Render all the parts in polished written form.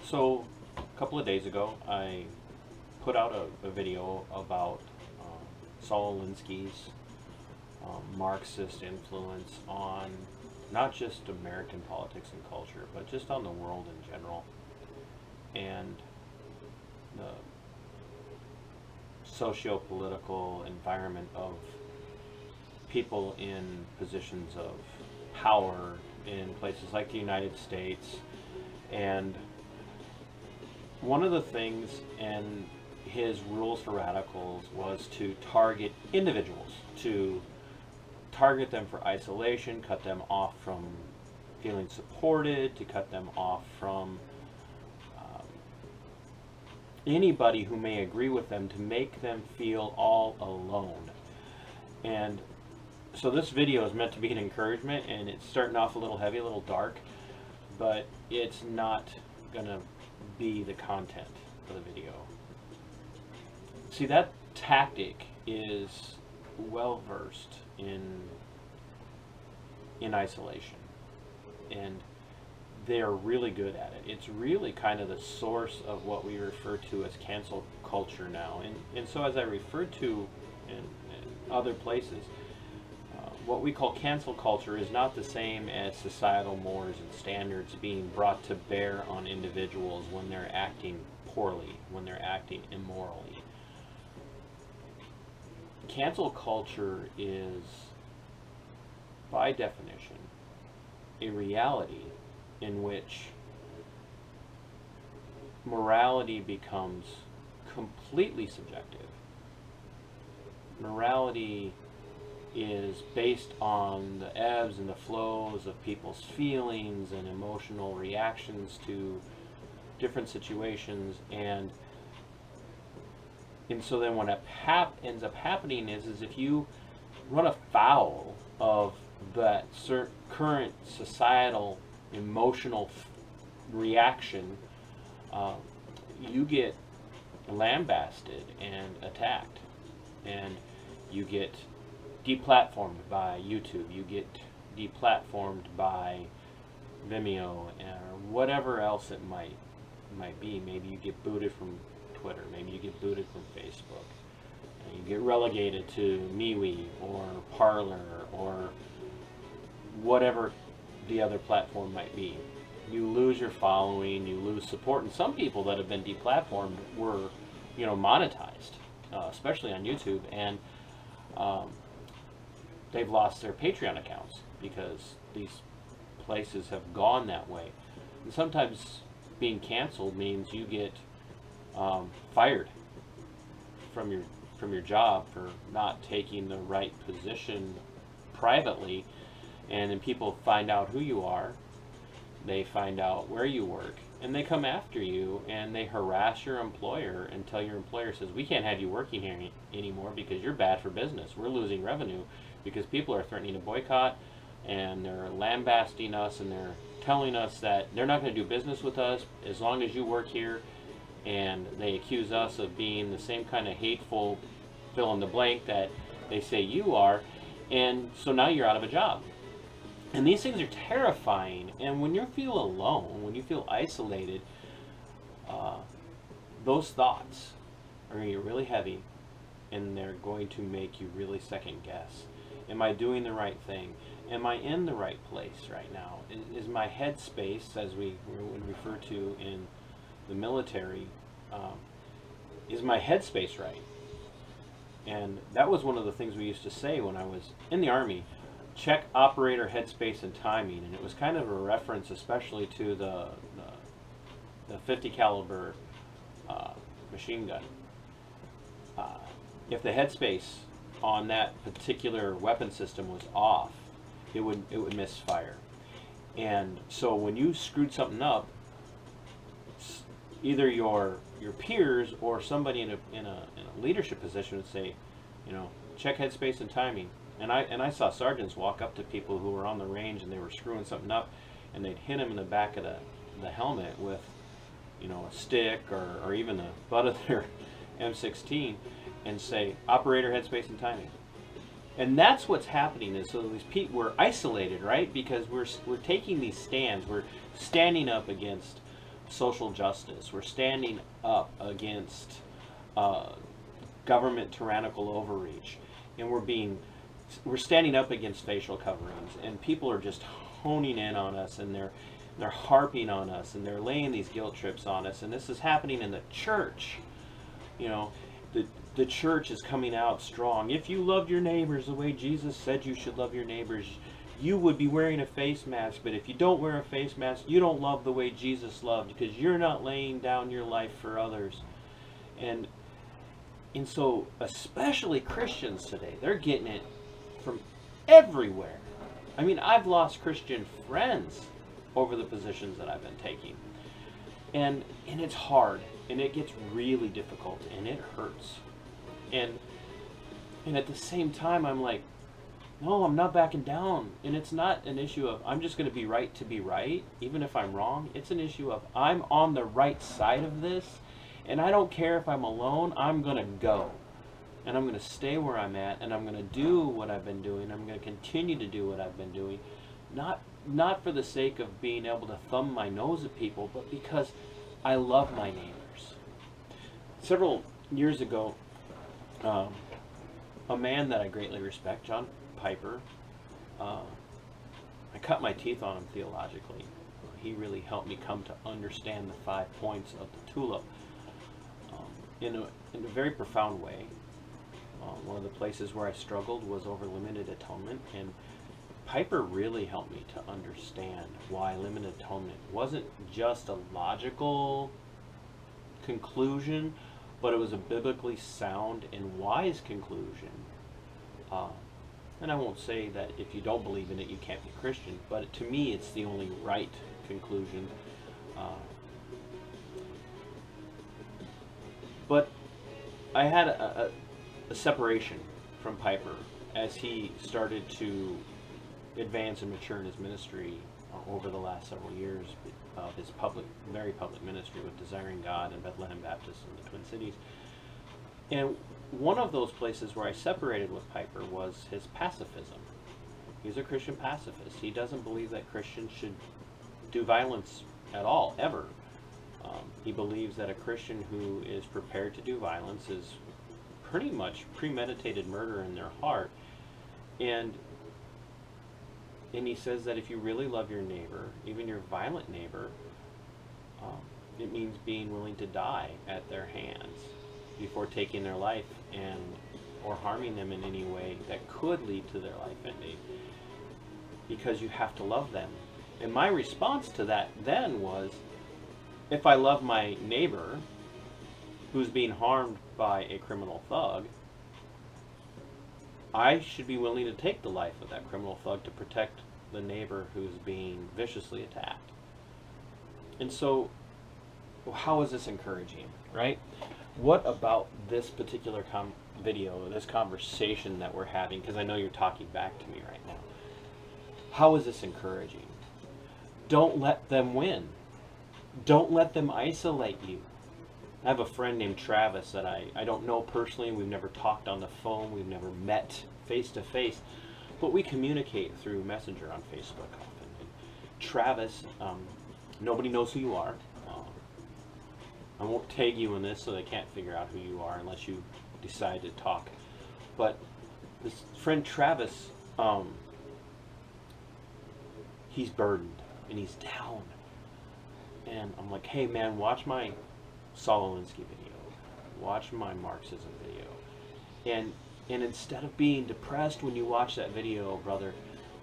So, a couple of days ago, I put out a video about Saul Alinsky's Marxist influence on not just American politics and culture, but just on the world in general, and the socio-political environment of people in positions of power in places like the United States. And one of the things in his rules for radicals was to target individuals, to target them for isolation, cut them off from feeling supported, to cut them off from anybody who may agree with them, to make them feel all alone. And so this video is meant to be an encouragement, and it's starting off a little heavy, a little dark, but it's not gonna be the content of the video. See, that tactic is well versed in isolation, and they're really good at it. It's really kind of the source of what we refer to as cancel culture now. And so, as I referred to in other places, what we call cancel culture is not the same as societal mores and standards being brought to bear on individuals when they're acting poorly, when they're acting immorally. Cancel culture is, by definition, a reality in which morality becomes completely subjective. Morality is based on the ebbs and the flows of people's feelings and emotional reactions to different situations, and so then what ends up happening is if you run afoul of that current societal emotional reaction, you get lambasted and attacked, and you get deplatformed by YouTube, you get deplatformed by Vimeo, or whatever else it might be. Maybe you get booted from Twitter, maybe you get booted from Facebook, and you get relegated to MeWe or Parler or whatever the other platform might be. You lose your following, you lose support, and some people that have been deplatformed were, monetized, especially on YouTube, and they've lost their Patreon accounts because these places have gone that way. And sometimes being canceled means you get fired from your job for not taking the right position privately, and then people find out who you are, they find out where you work, and they come after you and they harass your employer until your employer says, we can't have you working here anymore because you're bad for business. We're losing revenue because people are threatening to boycott, and they're lambasting us, and they're telling us that they're not going to do business with us as long as you work here, and they accuse us of being the same kind of hateful fill in the blank that they say you are, and so now you're out of a job. And these things are terrifying, and when you feel alone, when you feel isolated, those thoughts are going to get really heavy, and they're going to make you really second guess. Am I doing the right thing? Am I in the right place right now? Is my headspace, as we would refer to in the military, is my headspace right? And that was one of the things we used to say when I was in the Army. Check operator headspace and timing, and it was kind of a reference especially to the 50 caliber machine gun. If the headspace on that particular weapon system was off, it would misfire. And so when you screwed something up, either your peers or somebody in a leadership position would say, check headspace and timing. And I saw sergeants walk up to people who were on the range and they were screwing something up, and they'd hit them in the back of the helmet with, a stick or even the butt of their M16, and say, operator headspace and timing. And that's what's happening, is so these people, we're isolated, right? Because we're taking these stands, we're standing up against social justice. We're standing up against government tyrannical overreach, and we're standing up against facial coverings, and people are just honing in on us, and they're harping on us, and they're laying these guilt trips on us. And this is happening in the church. You know, the church is coming out strong. If you loved your neighbors the way Jesus said you should love your neighbors, you would be wearing a face mask. But if you don't wear a face mask, you don't love the way Jesus loved, because you're not laying down your life for others. And so, especially Christians today, they're getting it from everywhere. I mean, I've lost Christian friends over the positions that I've been taking. And it's hard, and it gets really difficult, and it hurts. And at the same time, I'm like, no, I'm not backing down. And it's not an issue of I'm just going to be right, even if I'm wrong. It's an issue of I'm on the right side of this, and I don't care if I'm alone. I'm going to go. And I'm going to stay where I'm at, and I'm going to do what I've been doing. I'm going to continue to do what I've been doing. Not for the sake of being able to thumb my nose at people, but because I love my neighbors. Several years ago, a man that I greatly respect, John Piper, I cut my teeth on him theologically. He really helped me come to understand the 5 points of the tulip in a very profound way. One of the places where I struggled was over limited atonement, and Piper really helped me to understand why limited atonement wasn't just a logical conclusion, but it was a biblically sound and wise conclusion. And I won't say that if you don't believe in it, you can't be a Christian, but to me, it's the only right conclusion. But I had a separation from Piper as he started to advance and mature in his ministry over the last several years of his very public ministry with Desiring God and Bethlehem Baptist in the Twin Cities. And one of those places where I separated with Piper was his pacifism. He's a Christian pacifist. He doesn't believe that Christians should do violence at all, ever. He believes that a Christian who is prepared to do violence is pretty much premeditated murder in their heart. And he says that if you really love your neighbor, even your violent neighbor, it means being willing to die at their hands before taking their life or harming them in any way that could lead to their life ending, because you have to love them. And my response to that then was, if I love my neighbor who's being harmed by a criminal thug, I should be willing to take the life of that criminal thug to protect the neighbor who's being viciously attacked. And so, how is this encouraging, right? What about this particular video, this conversation that we're having, because I know you're talking back to me right now. How is this encouraging? Don't let them win. Don't let them isolate you. I have a friend named Travis that I don't know personally. We've never talked on the phone. We've never met face to face. But we communicate through Messenger on Facebook often. And Travis, nobody knows who you are. I won't tag you in this so they can't figure out who you are unless you decide to talk. But this friend Travis, he's burdened and he's down. And I'm like, hey man, watch my Saul Alinsky video. Watch my Marxism video. And instead of being depressed when you watch that video, brother,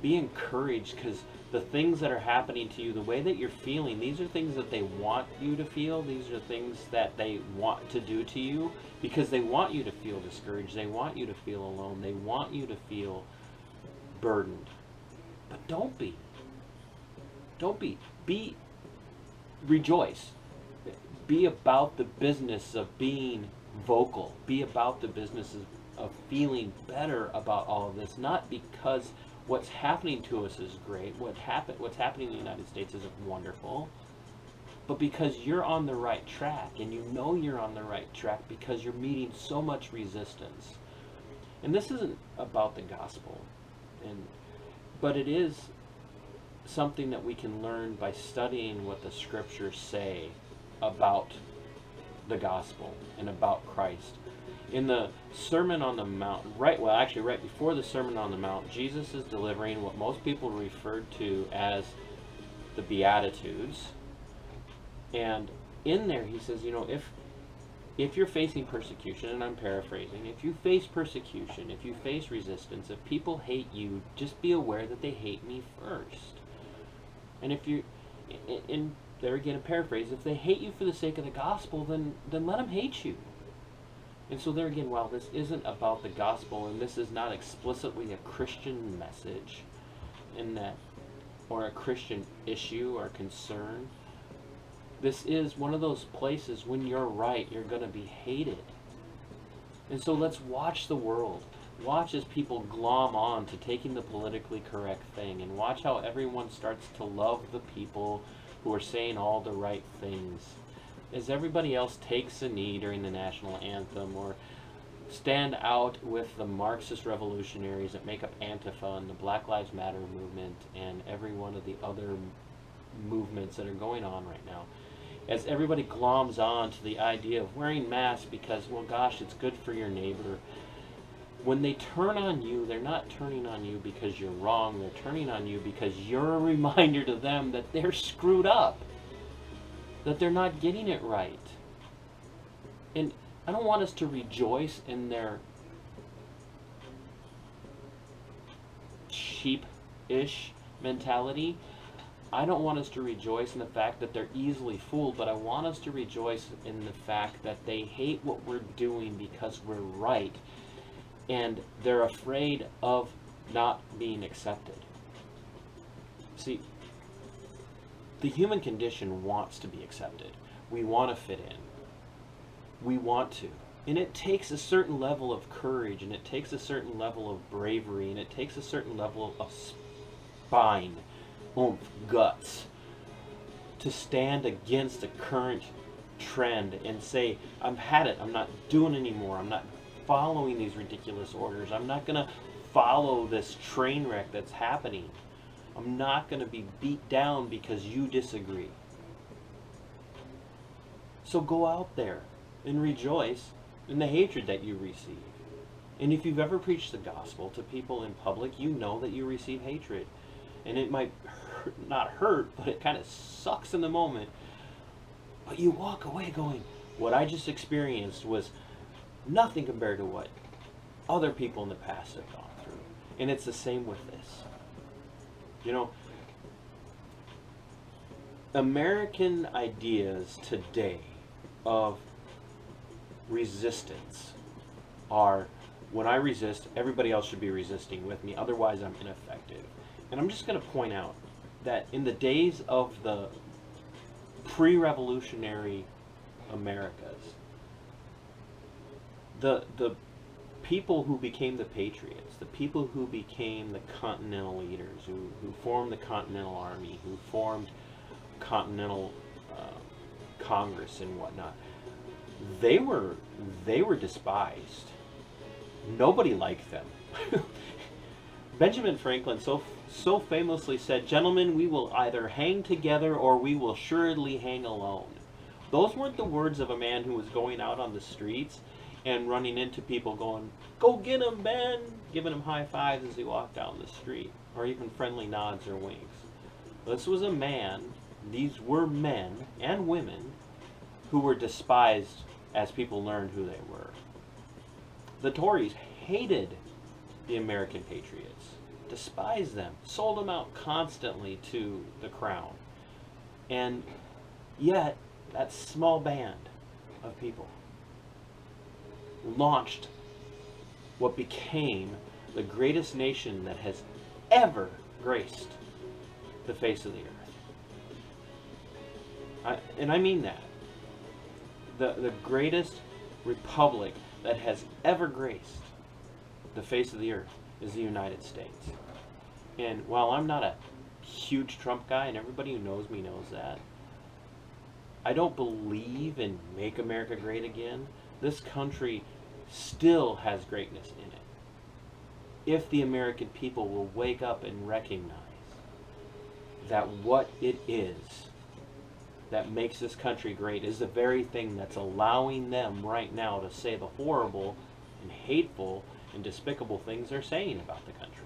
be encouraged, because the things that are happening to you, the way that you're feeling, these are things that they want you to feel. These are things that they want to do to you, because they want you to feel discouraged. They want you to feel alone. They want you to feel burdened. But don't be. Don't be. Rejoice. Be about the business of being vocal. Be about the business of feeling better about all of this, not because what's happening to us is great, what's happening in the United States is wonderful, but because you're on the right track, and you know you're on the right track because you're meeting so much resistance. And this isn't about the gospel, but it is something that we can learn by studying what the scriptures say about the gospel and about Christ. In the Sermon on the Mount, right before the Sermon on the Mount, Jesus is delivering what most people refer to as the Beatitudes. And in there he says, if you're facing persecution, and I'm paraphrasing, if you face persecution, if you face resistance, if people hate you, just be aware that they hate me first. And if you, and there again a paraphrase, if they hate you for the sake of the gospel, then let them hate you. And so there again, while this isn't about the gospel, and this is not explicitly a Christian message, or a Christian issue or concern, this is one of those places when you're right, you're going to be hated. And so let's watch the world. Watch as people glom on to taking the politically correct thing, and watch how everyone starts to love the people who are saying all the right things. As everybody else takes a knee during the national anthem, or stand out with the Marxist revolutionaries that make up Antifa and the Black Lives Matter movement and every one of the other movements that are going on right now. As everybody gloms on to the idea of wearing masks because, well, gosh, it's good for your neighbor. When they turn on you, they're not turning on you because you're wrong. They're turning on you because you're a reminder to them that they're screwed up, that they're not getting it right. And I don't want us to rejoice in their sheep-ish mentality. I don't want us to rejoice in the fact that they're easily fooled, but I want us to rejoice in the fact that they hate what we're doing because we're right, and they're afraid of not being accepted. See, the human condition wants to be accepted. We want to fit in. We want to. And it takes a certain level of courage, and it takes a certain level of bravery, and it takes a certain level of spine, oomph, guts, to stand against the current trend and say, I've had it, I'm not doing anymore, I'm not following these ridiculous orders, I'm not going to follow this train wreck that's happening, I'm not going to be beat down because you disagree. So go out there and rejoice in the hatred that you receive. And if you've ever preached the gospel to people in public, you know that you receive hatred. And it might not hurt, but it kind of sucks in the moment. But you walk away going, what I just experienced was nothing compared to what other people in the past have gone through. And it's the same with this. American ideas today of resistance are, when I resist, everybody else should be resisting with me, otherwise I'm ineffective. And I'm just going to point out that in the days of the pre-revolutionary Americas, the people who became the patriots, the people who became the continental leaders, who formed the Continental Army, who formed Continental Congress and whatnot, they were despised. Nobody liked them. Benjamin Franklin so famously said, "Gentlemen, we will either hang together or we will assuredly hang alone." Those weren't the words of a man who was going out on the streets and running into people going, "Go get him, Ben," giving him high fives as he walked down the street, or even friendly nods or winks. This was a man, these were men and women who were despised as people learned who they were. The Tories hated the American patriots, despised them, sold them out constantly to the crown. And yet, that small band of people launched what became the greatest nation that has ever graced the face of the earth. And I mean that. The greatest republic that has ever graced the face of the earth is the United States. And while I'm not a huge Trump guy, and everybody who knows me knows that, I don't believe in Make America Great Again. This country still has greatness in it, if the American people will wake up and recognize that what it is that makes this country great is the very thing that's allowing them right now to say the horrible and hateful and despicable things they're saying about the country.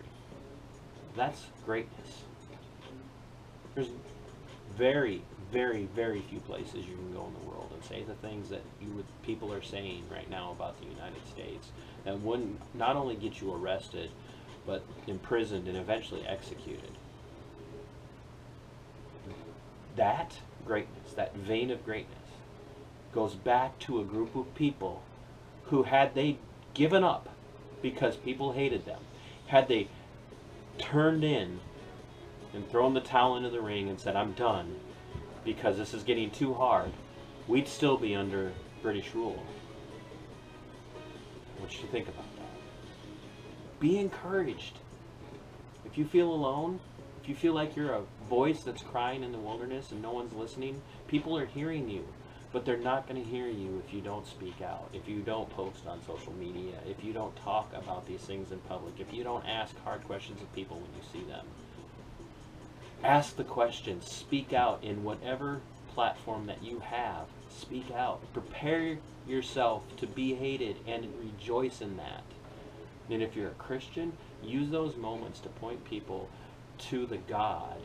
That's greatness. There's very, very, very few places you can go in the world and say the things that people are saying right now about the United States that wouldn't not only get you arrested, but imprisoned and eventually executed. That greatness, that vein of greatness, goes back to a group of people who, had they given up because people hated them, had they turned in and thrown the towel into the ring and said, I'm done because this is getting too hard, we'd still be under British rule. What do you think about that? Be encouraged. If you feel alone, if you feel like you're a voice that's crying in the wilderness and no one's listening, people are hearing you, but they're not going to hear you if you don't speak out, if you don't post on social media, if you don't talk about these things in public, if you don't ask hard questions of people when you see them. Ask the questions, speak out in whatever platform that you have. Speak out. Prepare yourself to be hated and rejoice in that. And if you're a Christian, use those moments to point people to the God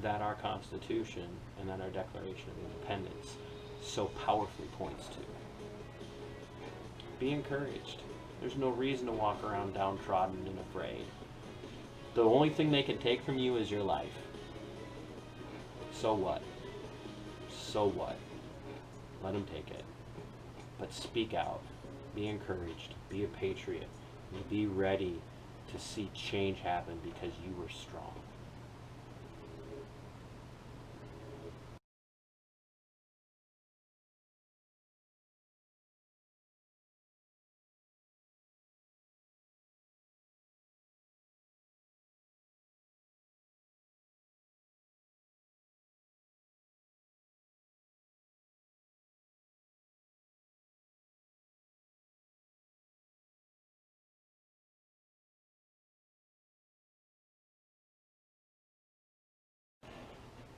that our Constitution and that our Declaration of Independence so powerfully points to. Be encouraged. There's no reason to walk around downtrodden and afraid. The only thing they can take from you is your life. So what? So what? Let them take it. But speak out. Be encouraged. Be a patriot. And be ready to see change happen because you were strong.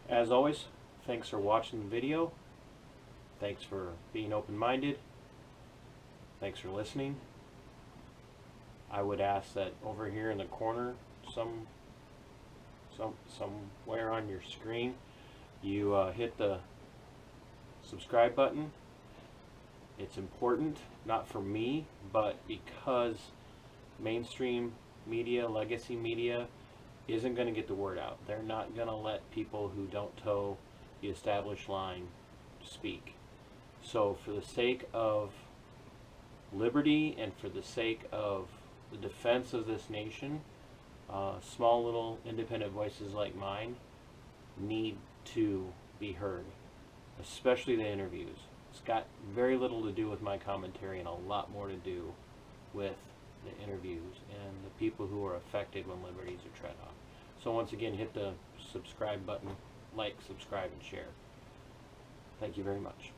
As always, thanks for watching the video. Thanks for being open-minded. Thanks for listening. I would ask that over here in the corner, somewhere on your screen, you hit the subscribe button. It's important, not for me, but because mainstream media, legacy media, isn't going to get the word out. They're not going to let people who don't toe the established line speak. So for the sake of liberty and for the sake of the defense of this nation, small little independent voices like mine need to be heard, especially the interviews. It's got very little to do with my commentary and a lot more to do with the interviews and the people who are affected when liberties are tread on. So once again, hit the subscribe button, like, subscribe, and share. Thank you very much.